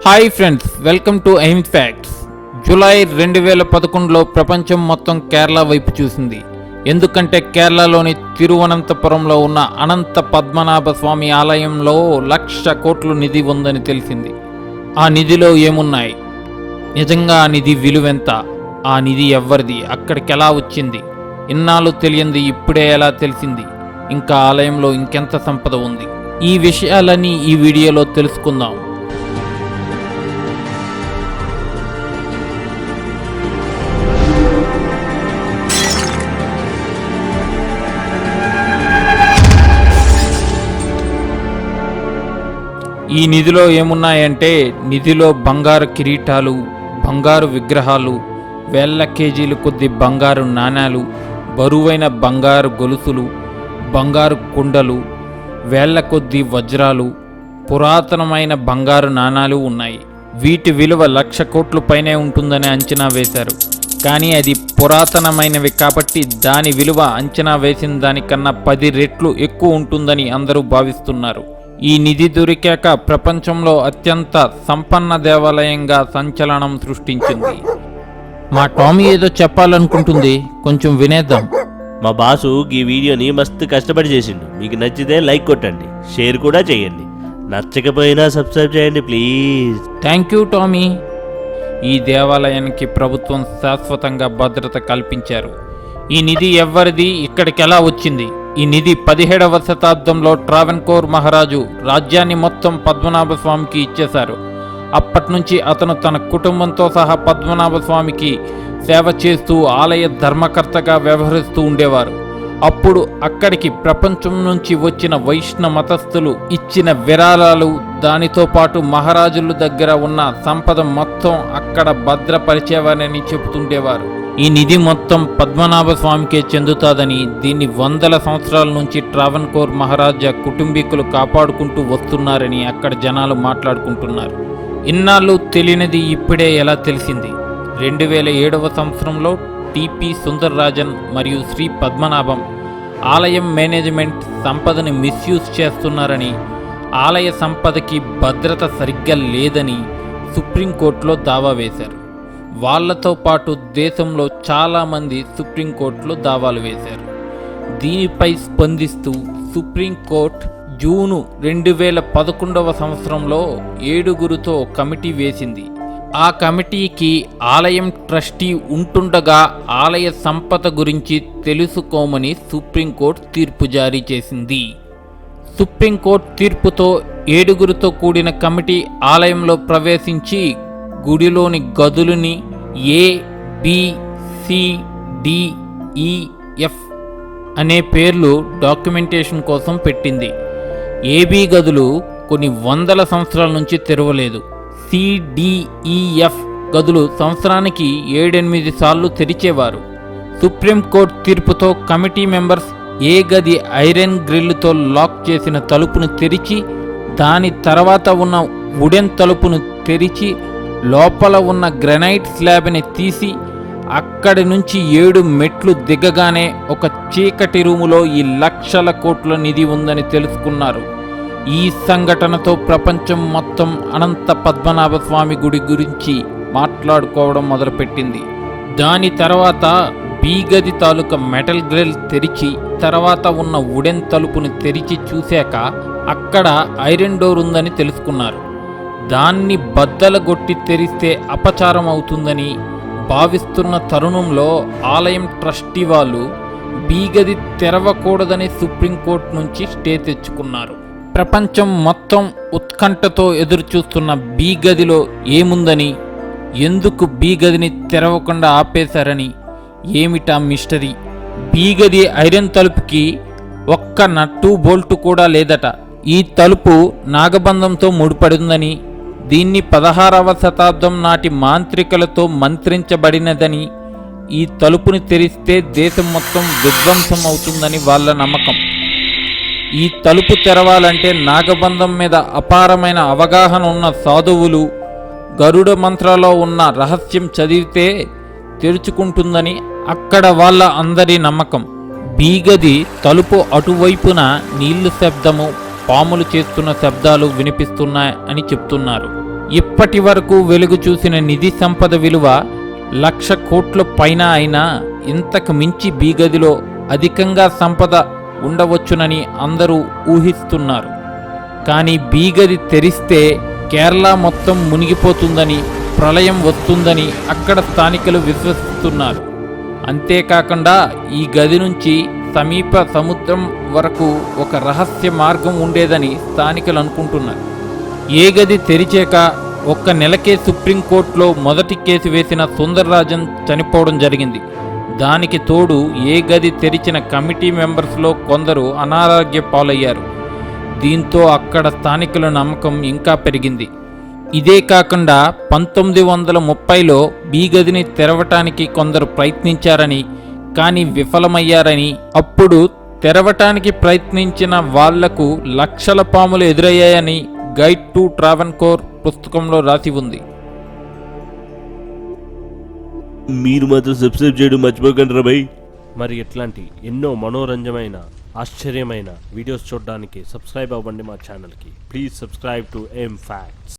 Hi friends, welcome to aims facts. July 2011లో ప్రపంచం మొత్తం కేరళ వైపు చూసింది. ఎందుకంటే కేరళలోని తిరువనంతపురంలో ఉన్న అనంత పద్మనాభ స్వామి ఆలయంలో 1,00,000 కోట్ల నిధి ఉందని తెలిసింది. ఆ నిధిలో ఏమున్నాయి, నిజంగా ఆ నిధి విలువెంత, ఆ నిధి ఎవరిది, అక్కడికి ఎలా వచ్చింది, ఇన్నాళ్ళు తెలియంది ఇప్పుడే ఎలా తెలిసింది, ఇంకా ఆలయంలో ఇంకెంత సంపద ఉంది, ఈ విషయాలన్నీ ఈ వీడియోలో తెలుసుకుందాం. ఈ నిధిలో ఏమున్నాయంటే, నిధిలో బంగారు కిరీటాలు, బంగారు విగ్రహాలు, వేల కేజీల కొద్ది బంగారు నాణాలు, బరువైన బంగారు గొలుసులు, బంగారు కుండలు, వేల కొద్ది వజ్రాలు, పురాతనమైన బంగారు నాణాలు ఉన్నాయి. వీటి విలువ 1,00,000 కోట్ల పైనే ఉంటుందని అంచనా వేశారు. కానీ అది పురాతనమైనవి కాబట్టి దాని విలువ అంచనా వేసిన దానికన్నా 10 రెట్లు ఎక్కువ ఉంటుందని అందరూ భావిస్తున్నారు. ఈ నిధి దొరికాక ప్రపంచంలో అత్యంత సంపన్న దేవాలయంగా సంచలనం సృష్టించింది. మా టామీ ఏదో చెప్పాలనుకుంటుంది, కొంచెం వినేద్దాం. మా బాసు ఈ వీడియోని మస్తు కష్టపడి చేసిండు. మీకు నచ్చితే లైక్ కొట్టండి, షేర్ కూడా చేయండి, నచ్చకపోయినా సబ్స్క్రైబ్ చేయండి ప్లీజ్. Thank you Tommy. ఈ దేవాలయానికి ప్రభుత్వం శాశ్వతంగా భద్రత కల్పించారు. ఈ నిధి ఎవరిది, ఇక్కడికి ఎలా వచ్చింది? ఈ నిధి 17వ శతాబ్దంలో ట్రావెన్కోర్ మహారాజు రాజ్యాన్ని మొత్తం పద్మనాభ స్వామికి ఇచ్చేశారు. అప్పటి నుంచి అతను తన కుటుంబంతో సహా పద్మనాభ స్వామికి సేవ చేస్తూ ఆలయ ధర్మకర్తగా వ్యవహరిస్తూ ఉండేవారు. అప్పుడు అక్కడికి ప్రపంచం నుంచి వచ్చిన వైష్ణవ మతస్థులు ఇచ్చిన విరాళాలు, దానితో పాటు మహారాజుల దగ్గర ఉన్న సంపద మొత్తం అక్కడ భద్రపరిచేవారని చెబుతుండేవారు. ఈ నిధి మొత్తం పద్మనాభ స్వామికే చెందుతాదని, దీన్ని వందల సంవత్సరాల నుంచి ట్రావెన్కోర్ మహారాజా కుటుంబీకులు కాపాడుకుంటూ వస్తున్నారని అక్కడ జనాలు మాట్లాడుకుంటున్నారు. ఇన్నాళ్ళు తెలియనిది ఇప్పుడే ఎలా తెలిసింది? 2007వ సంవత్సరంలో టిపి సుందరరాజన్ మరియు శ్రీ పద్మనాభం ఆలయం మేనేజ్మెంట్ సంపదని మిస్యూజ్ చేస్తున్నారని, ఆలయ సంపదకి భద్రత సరిగ్గా లేదని సుప్రీంకోర్టులో దావా వేశారు. వాళ్లతో పాటు దేశంలో చాలామంది సుప్రీంకోర్టులో దావాలు వేశారు. దీనిపై స్పందిస్తూ సుప్రీంకోర్టు జూను 2011వ సంవత్సరంలో 7గురితో కమిటీ వేసింది. ఆ కమిటీకి ఆలయం ట్రస్టీ ఉంటుండగా ఆలయ సంపద గురించి తెలుసుకోమని సుప్రీంకోర్టు తీర్పు జారీ చేసింది. సుప్రీంకోర్టు తీర్పుతో 7గురితో కూడిన కమిటీ ఆలయంలో ప్రవేశించి గుడిలోని గదులని A, B, C, D, E, F అనే పేర్లు డాక్యుమెంటేషన్ కోసం పెట్టింది. AB గదులు కొన్ని వందల సంవత్సరాల నుంచి తెరవలేదు. CDEF గదులు సంవత్సరానికి 7-8 సార్లు తెరిచేవారు. సుప్రీంకోర్టు తీర్పుతో కమిటీ మెంబర్స్ ఏ గది ఐరన్ గ్రిల్తో లాక్ చేసిన తలుపును తెరిచి, దాని తర్వాత ఉన్న వుడెన్ తలుపును తెరిచి, లోపల ఉన్న గ్రానైట్ స్లాబ్ని తీసి, అక్కడి నుంచి 7 మెట్లు దిగగానే ఒక చీకటి రూములో ఈ 1,00,000 కోట్ల నిధి ఉందని తెలుసుకున్నారు. ఈ సంఘటనతో ప్రపంచం మొత్తం అనంత పద్మనాభ స్వామి గుడి గురించి మాట్లాడుకోవడం మొదలుపెట్టింది. దాని తర్వాత బి గది తాలూకా మెటల్ గ్రిల్ తెరిచి, తర్వాత ఉన్న వుడెన్ తలుపుని తెరిచి చూశాక అక్కడ ఐరన్ డోర్ ఉందని తెలుసుకున్నారు. దాన్ని బద్దలగొట్టి తెరిస్తే అపచారం అవుతుందని భావిస్తున్న తరుణంలో ఆలయం ట్రస్టీ వాళ్ళు బి గది తెరవకూడదని సుప్రీంకోర్టు నుంచి స్టే తెచ్చుకున్నారు. ప్రపంచం మొత్తం ఉత్కంఠతో ఎదురుచూస్తున్న బి గదిలో ఏముందని, ఎందుకు బి గదిని తెరవకుండా ఆపేశారని, ఏమిటా మిస్టరీ? బి గది ఐరన్ తలుపుకి ఒక్క నట్టు బోల్టు కూడా లేదట. ఈ తలుపు నాగబంధంతో ముడిపడిందని, దీన్ని 16వ శతాబ్దం నాటి మాంత్రికులతో మంత్రించబడినదని, ఈ తలుపుని తెరిస్తే దేశం మొత్తం విధ్వంసం అవుతుందని వాళ్ళ నమ్మకం. ఈ తలుపు తెరవాలంటే నాగబంధం మీద అపారమైన అవగాహన ఉన్న సాధువులు గరుడ మంత్రాలో ఉన్న రహస్యం చదివితే తెరుచుకుంటుందని అక్కడ వాళ్ళ అందరి నమ్మకం. బీగది తలుపు అటువైపున నీళ్లు శబ్దము, పాములు చేస్తున్న శబ్దాలు వినిపిస్తున్నాయి అని చెప్తున్నారు. ఇప్పటి వరకు వెలుగు చూసిన నిధి సంపద విలువ 1,00,000 కోట్ల పైన అయినా ఇంతకు మించి బి గదిలో అధికంగా సంపద ఉండవచ్చునని అందరూ ఊహిస్తున్నారు. కానీ బి గది తెరిస్తే కేరళ మొత్తం మునిగిపోతుందని, ప్రళయం వస్తుందని అక్కడ స్థానికులు విశ్వసిస్తున్నారు. అంతేకాకుండా ఈ గది నుంచి సమీప సముద్రం వరకు ఒక రహస్య మార్గం ఉండేదని స్థానికులు అనుకుంటున్నారు. ఏ గది తెరిచాక ఒక్క నెలకే సుప్రీంకోర్టులో మొదటి కేసు వేసిన సుందర్రాజన్ చనిపోవడం జరిగింది. దానికి తోడు ఏ గది తెరిచిన కమిటీ మెంబర్స్లో కొందరు అనారోగ్య పాలయ్యారు. దీంతో అక్కడ స్థానికుల నమ్మకం ఇంకా పెరిగింది. ఇదే కాకుండా 1930లో బి గదిని తెరవటానికి కొందరు ప్రయత్నించారని, కానీ విఫలమయ్యారని, అప్పుడు తెరవటానికి ప్రయత్నించిన వాళ్లకు లక్షల పాములు ఎదురయ్యాయని గైడ్ టు ట్రావెన్కోర్ పుస్తకంలో రాసి ఉంది. మీరు మాత్రం సబ్స్క్రైబ్ చేయడం మర్చిపోకండి రా భయ్. మరి ఇట్లాంటి ఎన్నో మనోరంజమైన ఆశ్చర్యమైన వీడియోస్ చూడడానికి సబ్స్క్రైబ్ అవ్వండి మా ఛానల్కి. Please subscribe to M facts.